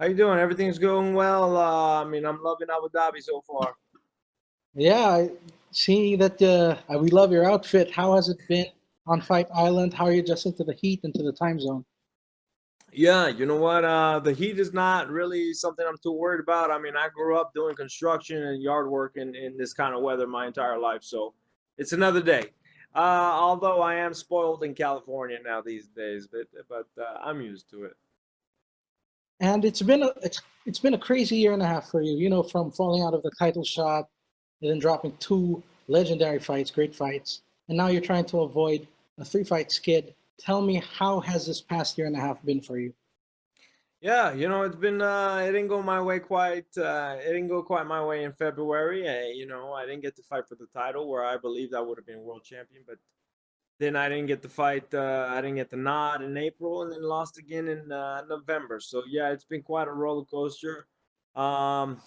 you doing? Everything's going well. I'm loving Abu Dhabi so far. Yeah, seeing that we love your outfit. How has it been on Fight Island? How are you adjusting to the heat and to the time zone? Yeah, you know what? The heat is not really something I'm too worried about. I grew up doing construction and yard work in this kind of weather my entire life, so it's another day. Although I am spoiled in California now these days, but I'm used to it. And it's been a crazy year and a half for you. You know, from falling out of the title shot and then dropping two legendary fights, great fights, and now you're trying to avoid a three-fight skid. Tell me, how has this past year and a half been for you? Yeah, it's been it didn't go my way quite it didn't go quite my way in February. I didn't get to fight for the title where I believed I would have been world champion, but then I didn't get the fight. I didn't get the nod in April, and then lost again in November. So yeah, it's been quite a roller coaster. Um,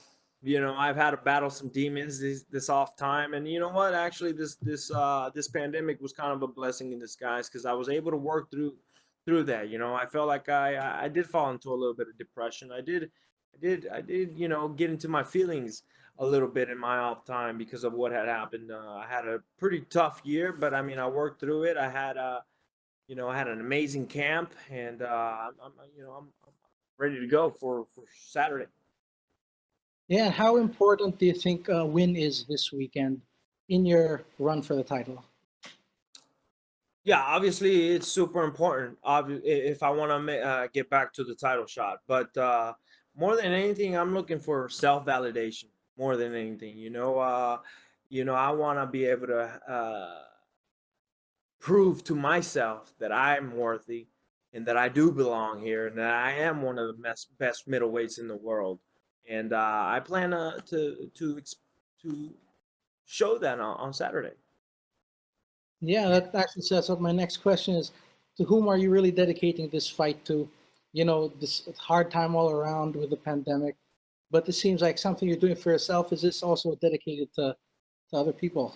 I've had to battle some demons this off time, and you know what? Actually, this pandemic was kind of a blessing in disguise because I was able to work through that. I felt like I did fall into a little bit of depression. I did get into my feelings a little bit in my off time because of what had happened. I had a pretty tough year, but I worked through it. I had an amazing camp, and I'm ready to go for Saturday. Yeah, and how important do you think a win is this weekend in your run for the title? Yeah, obviously it's super important. If I want to get back to the title shot, but more than anything, I'm looking for self validation. More than anything, I want to be able to prove to myself that I'm worthy and that I do belong here and that I am one of the best middleweights in the world. And I plan to show that on Saturday. Yeah, that actually sets up my next question is to whom are you really dedicating this fight to? You know, this hard time all around with the pandemic, but this seems like something you're doing for yourself. Is this also dedicated to other people?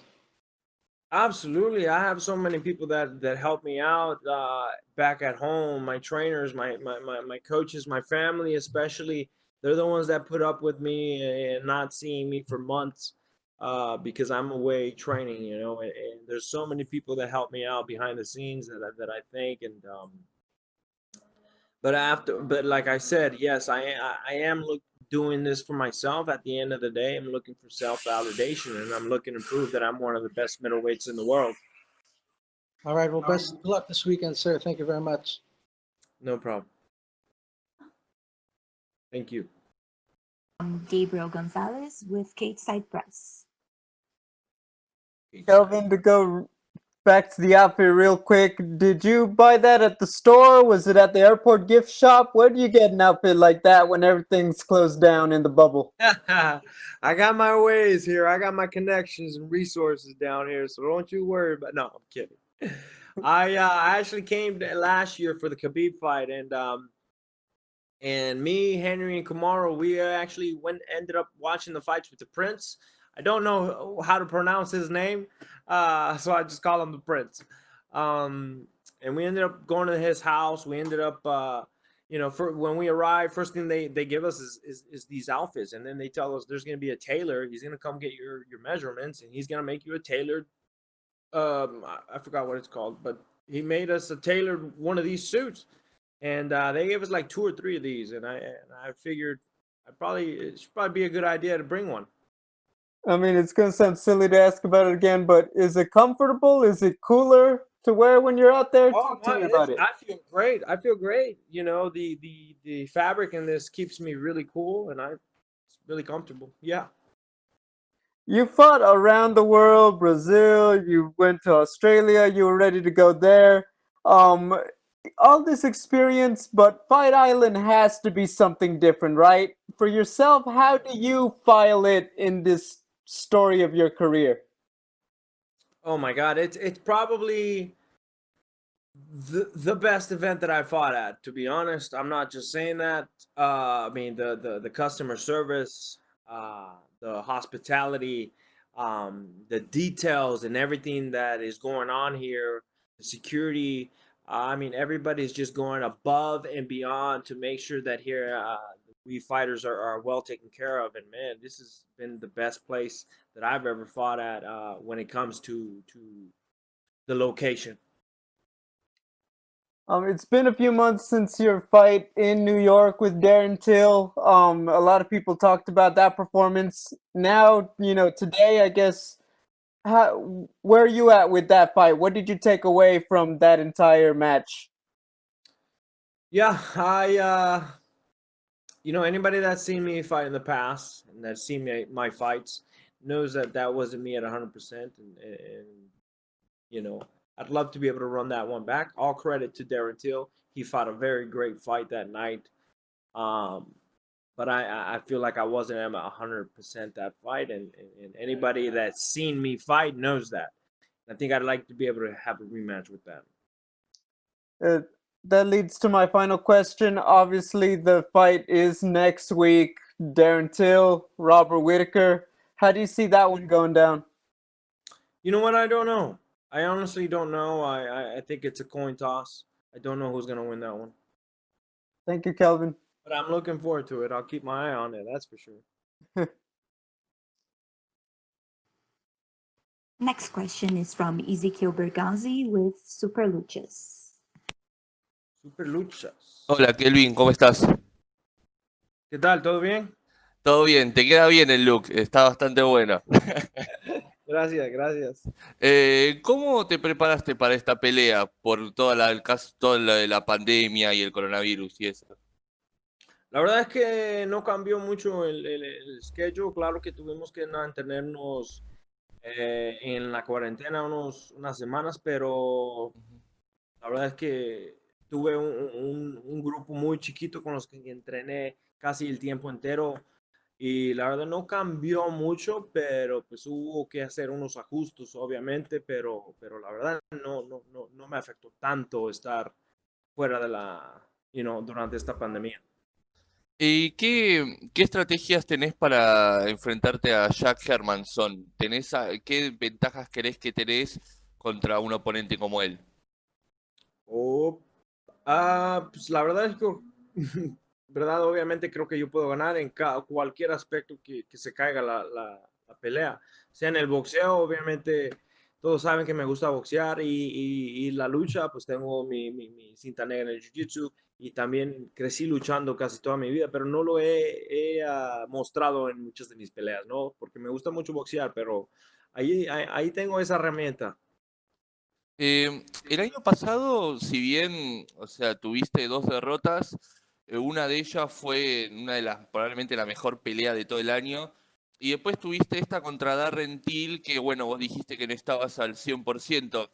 Absolutely, I have so many people that help me out back at home. My trainers, my coaches, my family, especially. They're the ones that put up with me and not seeing me for months because I'm away training. And there's so many people that help me out behind the scenes that I thank. And but like I said, yes, I am doing this for myself. At the end of the day, I'm looking for self validation, and I'm looking to prove that I'm one of the best middleweights in the world. All right, well, best of luck this weekend, sir. Thank you very much. No problem. Thank you. Gabriel Gonzalez with Kate Side Press. Kelvin, to go back to the outfit real quick, did you buy that at the store? Was it at the airport gift shop? Where do you get an outfit like that when everything's closed down in the bubble? I got my ways here. I got my connections and resources down here, so don't you worry. But no, I'm kidding. I actually came last year for the Khabib fight, and me, Henry, and Kamaru, we actually ended up watching the fights with the Prince. I don't know how to pronounce his name, so I just call him the Prince. Um, and we ended up going to his house. We ended up, for when we arrived, first thing they give us is these outfits, and then they tell us there's going to be a tailor. He's going to come get your measurements, and he's going to make you a tailored. I forgot what it's called, but he made us a tailored one of these suits, and they gave us like two or three of these, and I figured it should probably be a good idea to bring one. I mean, it's going to sound silly to ask about it again, but is it comfortable? Is it cooler to wear when you're out there? Oh, Talk to no, me about it. I feel great. I feel great. The fabric in this keeps me really cool, and it's really comfortable. Yeah. You fought around the world, Brazil, you went to Australia, you were ready to go there. Um, all this experience, but Fight Island has to be something different, right? For yourself, how do you file it in this story of your career? Oh my God, it's probably the best event that I fought at. To be honest, I'm not just saying that. The customer service, the hospitality, the details, and everything that is going on here, the security. Everybody's just going above and beyond to make sure that here we fighters are well taken care of. And man, this has been the best place that I've ever fought at when it comes to the location. It's been a few months since your fight in New York with Darren Till. A lot of people talked about that performance. Now, today, I guess, where are you at with that fight? What did you take away from that entire match? Yeah, anybody that's seen me fight in the past and that's seen my fights knows that that wasn't me at 100%. And I'd love to be able to run that one back. All credit to Darren Till. He fought a very great fight that night. Um, but I feel like I wasn't at 100% that fight. And anybody that's seen me fight knows that. I think I'd like to be able to have a rematch with them. Uh, that leads to my final question. Obviously, the fight is next week. Darren Till, Robert Whitaker. How do you see that one going down? You know what? I don't know. I honestly don't know. I think it's a coin toss. I don't know who's going to win that one. Thank you, Kelvin. But I'm looking forward to it. I'll keep my eye on it. That's for sure. Next question is from Ezekiel Bergazzi with Super Luchas. Super luchas. Hola, Kelvin, ¿cómo estás? ¿Qué tal? ¿Todo bien? Todo bien, te queda bien el look, está bastante bueno. Gracias, gracias. ¿Cómo te preparaste para esta pelea por el caso, toda la pandemia y el coronavirus y eso? La verdad es que no cambió mucho el schedule. Claro que tuvimos que mantenernos en la cuarentena unas semanas, pero la verdad es que tuve un grupo muy chiquito con los que entrené casi el tiempo entero y la verdad no cambió mucho, pero pues hubo que hacer unos ajustes, obviamente, pero la verdad no me afectó tanto estar fuera de durante esta pandemia. ¿Y qué estrategias tenés para enfrentarte a Jack Hermansson? ¿Qué ventajas crees que tenés contra un oponente como él? Oh, pues la verdad es que, verdad, obviamente creo que yo puedo ganar en cualquier aspecto que se caiga la pelea. Sea en el boxeo, obviamente todos saben que me gusta boxear y la lucha, pues tengo mi cinta negra en el jiu-jitsu y también crecí luchando casi toda mi vida, pero no lo he mostrado en muchas de mis peleas, ¿no? Porque me gusta mucho boxear, pero ahí tengo esa herramienta. El año pasado, si bien, o sea, tuviste dos derrotas, una de ellas fue una de las, probablemente la mejor pelea de todo el año, y después tuviste esta contra Darren Till, que bueno, vos dijiste que no estabas al 100%.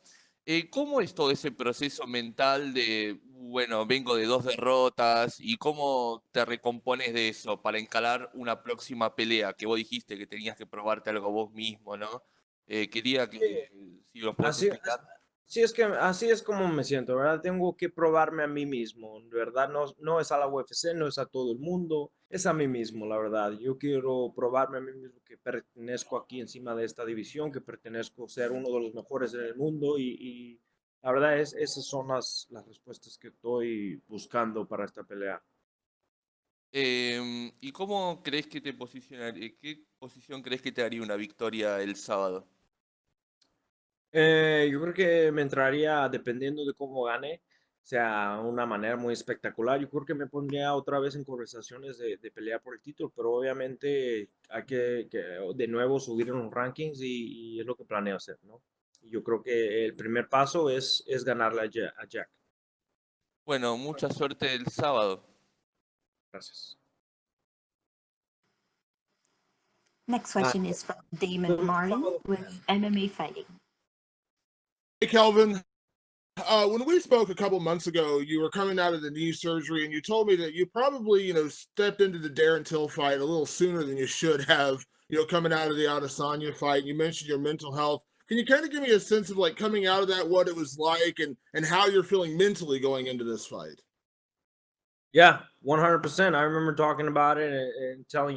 ¿Cómo es todo ese proceso mental de, bueno, vengo de dos derrotas, y cómo te recompones de eso para encarar una próxima pelea, que vos dijiste que tenías que probarte algo vos mismo, ¿no? Quería que, si lo puedes Así, explicar. sí, es que así es como me siento, ¿verdad? Tengo que probarme a mí mismo, ¿verdad? No es a la UFC, no es a todo el mundo, es a mí mismo, la verdad. Yo quiero probarme a mí mismo que pertenezco aquí encima de esta división, que pertenezco a ser uno de los mejores en el mundo y la verdad esas son las respuestas que estoy buscando para esta pelea. ¿Y cómo crees que te posicionaría? ¿Qué posición crees que te daría una victoria el sábado? Yo creo que me entraría, dependiendo de cómo gane, o sea, una manera muy espectacular. Yo creo que me pondría otra vez en conversaciones de pelear por el título, pero obviamente hay que de nuevo subir en los rankings y es lo que planeo hacer, ¿no? Y yo creo que el primer paso es ganarle a Jack. Bueno, mucha suerte el sábado. Gracias. Next Ah, question is from Damon Martin with MMA Fighting. Hey, Kelvin. When we spoke a couple months ago, you were coming out of the knee surgery, and you told me that you probably, stepped into the Darren Till fight a little sooner than you should have, coming out of the Adesanya fight. You mentioned your mental health. Can you kind of give me a sense of like coming out of that, what it was like, and how you're feeling mentally going into this fight? Yeah, 100%. I remember talking about it and telling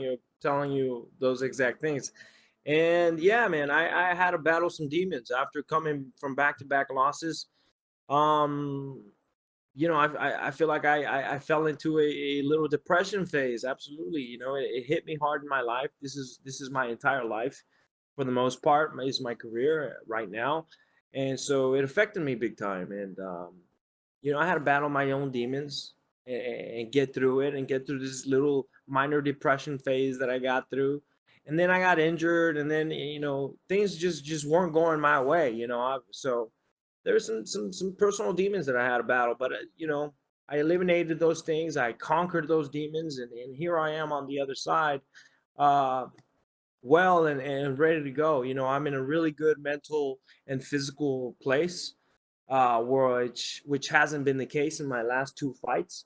you those exact things. And yeah, man, I had to battle some demons after coming from back-to-back losses. Um, you know, I feel like I fell into a little depression phase. Absolutely, you know, it hit me hard in my life. This is my entire life, for the most part. Is my career right now, and so it affected me big time. And you know, I had to battle my own demons and get through it and get through this little minor depression phase that I got through. And then I got injured, and then you know things just weren't going my way. You know, so there's some personal demons that I had to battle, but you know, I eliminated those things. I conquered those demons, and here I am on the other side, uh, well and ready to go. You know, I'm in a really good mental and physical place, which hasn't been the case in my last two fights.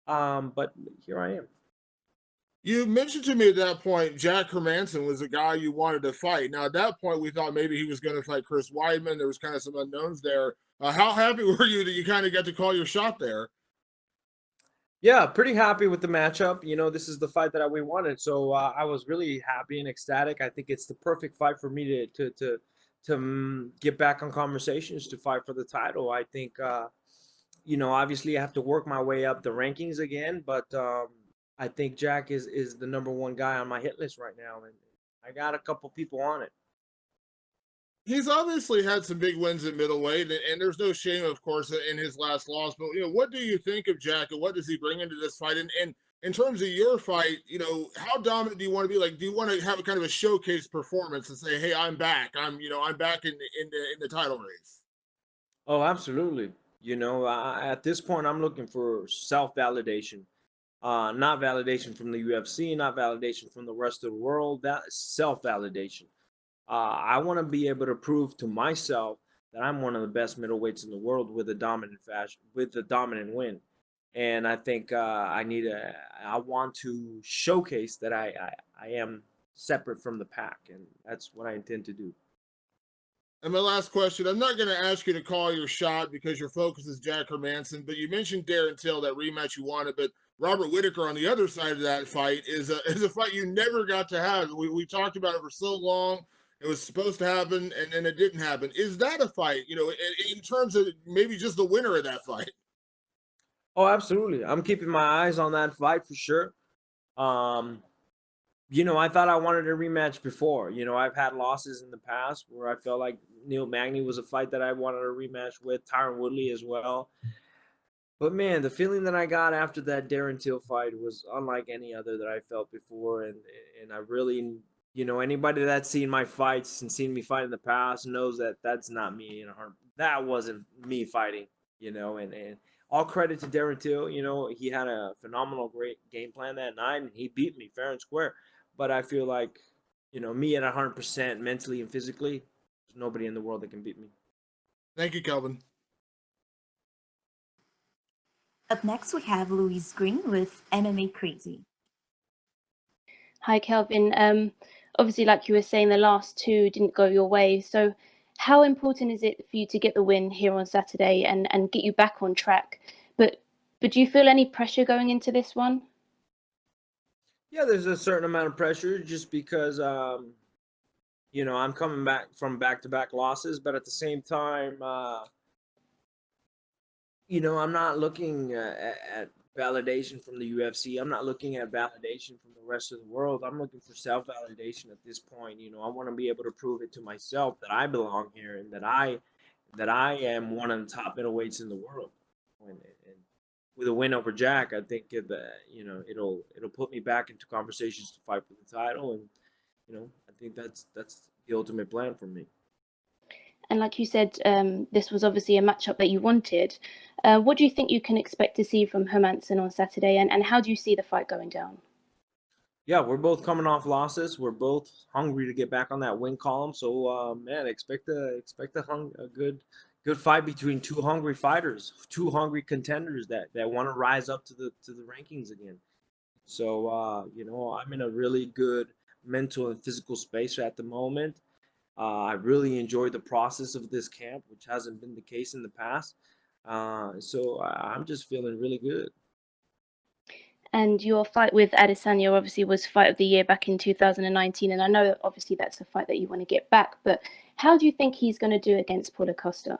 But here I am. You mentioned to me at that point Jack Hermanson was a guy you wanted to fight. Now at that point we thought maybe he was going to fight Chris Weidman. There was kind of some unknowns there. How happy were you that you kind of got to call your shot there? Yeah, pretty happy with the matchup. You know, this is the fight that we wanted, so I was really happy and ecstatic. I think it's the perfect fight for me to get back on conversations to fight for the title. I think you know, obviously I have to work my way up the rankings again, but I think Jack is the number one guy on my hit list right now, and I got a couple people on it. He's obviously had some big wins at middleweight, and there's no shame, of course, in his last loss. But you know, what do you think of Jack, and what does he bring into this fight? And in terms of your fight, you know, how dominant do you want to be? Like, do you want to have a kind of a showcase performance and say, "Hey, I'm back. I'm back in the title race." Oh, absolutely. You know, at this point, I'm looking for self validation, not validation from the UFC, not validation from the rest of the world. That self validation. I want to be able to prove to myself that I'm one of the best middleweights in the world with a dominant fashion, with a dominant win. And I think I want to showcase that I am separate from the pack, and that's what I intend to do. And my last question, I'm not going to ask you to call your shot because your focus is Jack Hermanson, but you mentioned Darren Till, that rematch you wanted, but Robert Whitaker on the other side of that fight is a fight you never got to have. We talked about it for so long. It was supposed to happen, and then it didn't happen. Is that a fight, you know, in terms of maybe just the winner of that fight? Oh, absolutely. I'm keeping my eyes on that fight for sure. Um, you know, I thought I wanted a rematch before. You know, I've had losses in the past where I felt like Neil Magny was a fight that I wanted a rematch with, Tyron Woodley as well. But man, the feeling that I got after that Darren Till fight was unlike any other that I felt before, and I really, you know, anybody that's seen my fights and seen me fight in the past knows that that's not me. That wasn't me fighting, you know, and all credit to Darren Till. You know, he had a phenomenal, great game plan that night, and he beat me fair and square. But I feel like, you know, me at 100% mentally and physically, there's nobody in the world that can beat me. Thank you, Kelvin. Up next, we have Louise Green with MMA Crazy. Hi, Kelvin. Obviously, like you were saying, the last two didn't go your way. So, how important is it for you to get the win here on Saturday and get you back on track? But do you feel any pressure going into this one? Yeah, there's a certain amount of pressure just because you know, I'm coming back from back-to-back losses, but at the same time, you know, I'm not looking at validation from the UFC. I'm not looking at validation from the rest of the world. I'm looking for self-validation at this point. You know, I want to be able to prove it to myself that I belong here and that I am one of the top middleweights in the world. And with a win over Jack, I think that you know it'll put me back into conversations to fight for the title, and you know, I think that's the ultimate plan for me. And like you said, this was obviously a matchup that you wanted. What do you think you can expect to see from Hermanson on Saturday, and how do you see the fight going down? Yeah, we're both coming off losses. We're both hungry to get back on that win column. So, man, expect a good fight between two hungry fighters, two hungry contenders that want to rise up to the rankings again. So, you know, I'm in a really good mental and physical space at the moment. I really enjoyed the process of this camp, which hasn't been the case in the past. So I'm just feeling really good. And your fight with Adesanya obviously was fight of the year back in 2019, and I know obviously that's a fight that you want to get back. But how do you think he's going to do against Paulo Costa?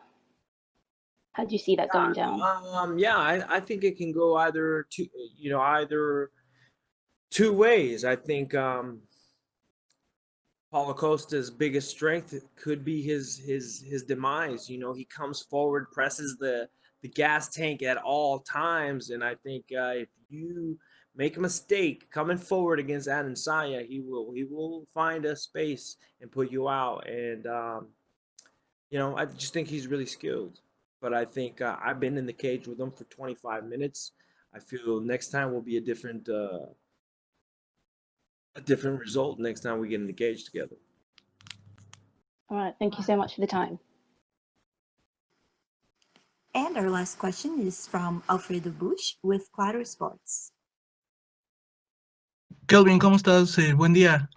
How do you see that going down? Yeah, I think it can go either two ways. I think Paulo Costa's biggest strength could be his demise. You know, he comes forward, presses the gas tank at all times, and I think if you make a mistake coming forward against Adam Saya, he will find a space and put you out. And I just think he's really skilled. But I think I've been in the cage with him for 25 minutes. I feel next time will be a different result next time we get in the cage together. All right, thank you so much for the time. And our last question is from Alfredo Bush with Claro Sports. Kelvin, ¿cómo estás? Buen día.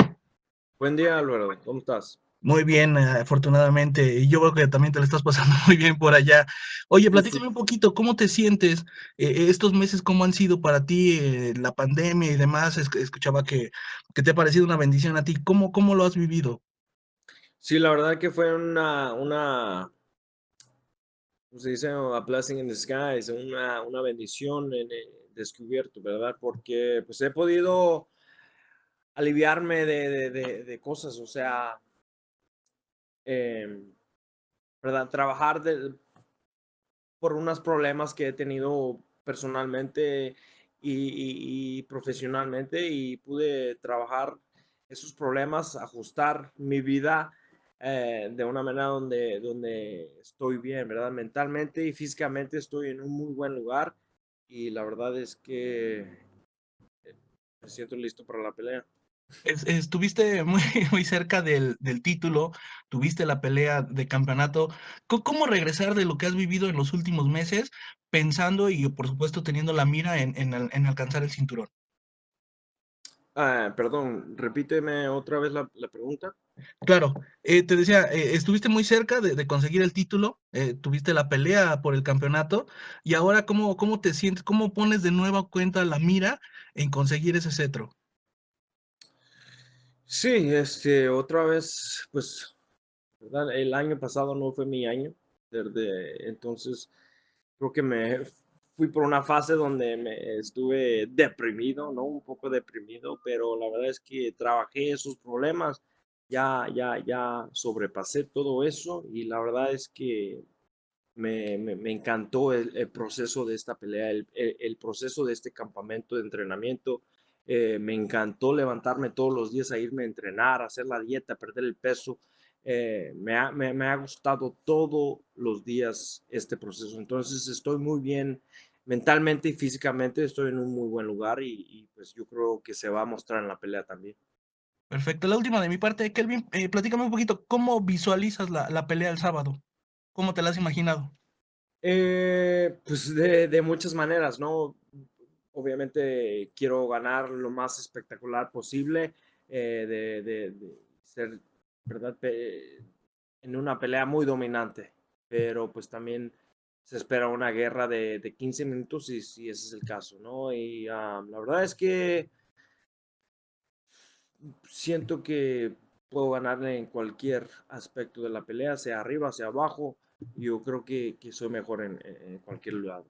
Buen día, Álvaro. ¿Cómo estás? Muy bien, afortunadamente. Y yo creo que también te lo estás pasando muy bien por allá. Oye, platícame un poquito, ¿cómo te sientes estos meses? ¿Cómo han sido para ti la pandemia y demás? Escuchaba que te ha parecido una bendición a ti. ¿Cómo lo has vivido? Sí, la verdad que fue ¿cómo se dice? A blessing in disguise, una bendición en descubierto, ¿verdad? Porque pues he podido aliviarme de cosas, o sea, ¿verdad? Trabajar por unos problemas que he tenido personalmente y profesionalmente y pude trabajar esos problemas, ajustar mi vida de una manera donde estoy bien, ¿verdad? Mentalmente y físicamente estoy en un muy buen lugar y la verdad es que me siento listo para la pelea. Estuviste muy, muy cerca del título, tuviste la pelea de campeonato. ¿Cómo regresar de lo que has vivido en los últimos meses, pensando y por supuesto teniendo la mira en alcanzar el cinturón? Perdón, repíteme otra vez la pregunta. Claro, te decía, estuviste muy cerca de conseguir el título, tuviste la pelea por el campeonato y ahora ¿cómo te sientes? ¿Cómo pones de nueva cuenta la mira en conseguir ese cetro? Sí, otra vez, pues, ¿verdad? El año pasado no fue mi año, entonces creo que me fui por una fase donde me estuve deprimido, ¿no? Un poco deprimido, pero la verdad es que trabajé esos problemas, ya sobrepasé todo eso y la verdad es que me encantó el proceso de esta pelea, el proceso de este campamento de entrenamiento. Me encantó levantarme todos los días a irme a entrenar, a hacer la dieta, a perder el peso. Me ha gustado todos los días este proceso. Entonces estoy muy bien mentalmente y físicamente, estoy en un muy buen lugar y pues yo creo que se va a mostrar en la pelea también. Perfecto, la última de mi parte, Kelvin, platícame un poquito, ¿cómo visualizas la pelea el sábado? ¿Cómo te la has imaginado? Pues de muchas maneras, ¿no? Obviamente quiero ganar lo más espectacular posible, de ser, ¿verdad? En una pelea muy dominante, pero pues también se espera una guerra de 15 minutos si ese es el caso, ¿no? Y la verdad es que siento que puedo ganarle en cualquier aspecto de la pelea, sea arriba, sea abajo. Yo creo que soy mejor en cualquier lado.